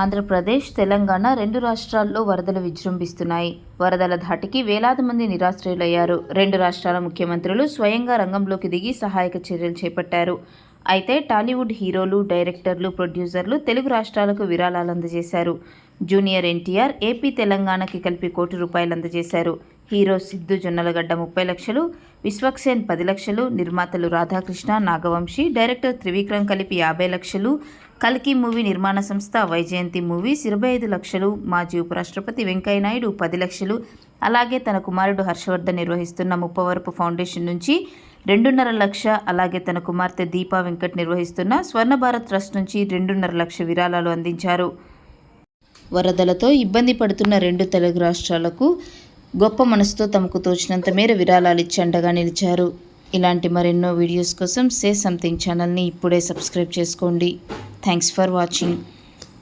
ఆంధ్రప్రదేశ్, తెలంగాణ రెండు రాష్ట్రాల్లో వరదలు విజృంభిస్తున్నాయి. వరదల ధాటికి వేలాది మంది నిరాశ్రయులయ్యారు. రెండు రాష్ట్రాల ముఖ్యమంత్రులు స్వయంగా రంగంలోకి దిగి సహాయక చర్యలు చేపట్టారు. అయితే టాలీవుడ్ హీరోలు, డైరెక్టర్లు, ప్రొడ్యూసర్లు తెలుగు రాష్ట్రాలకు విరాళాలు అందజేశారు. జూనియర్ ఎన్టీఆర్ ఏపీ, తెలంగాణకి కలిపి ₹1,00,00,000 అందజేశారు. హీరో సిద్దు జొన్నలగడ్డ 30 లక్షలు, విశ్వక్సేన్ 10 లక్షలు, నిర్మాతలు రాధాకృష్ణ, నాగవంశి, డైరెక్టర్ త్రివిక్రమ్ కలిపి 50 లక్షలు, కల్కి మూవీ నిర్మాణ సంస్థ వైజయంతి మూవీస్ 25 లక్షలు, మాజీ ఉపరాష్ట్రపతి వెంకయ్యనాయుడు 10 లక్షలు, అలాగే తన కుమారుడు హర్షవర్ధన్ నిర్వహిస్తున్న ముప్పవరపు ఫౌండేషన్ నుంచి 2.5 లక్ష, అలాగే తన కుమార్తె దీపా వెంకట్ నిర్వహిస్తున్న స్వర్ణ భారత్ ట్రస్ట్ నుంచి 2.5 లక్ష విరాళాలు అందించారు. వరదలతో ఇబ్బంది పడుతున్న రెండు తెలుగు రాష్ట్రాలకు గొప్ప మనసుతో తమకు తోచినంత మేర విరాళాలు ఇచ్చి అండగా నిలిచారు. ఇలాంటి మరెన్నో వీడియోస్ కోసం సే సంథింగ్ ఛానల్ని ఇప్పుడే సబ్స్క్రైబ్ చేసుకోండి. Thanks for watching.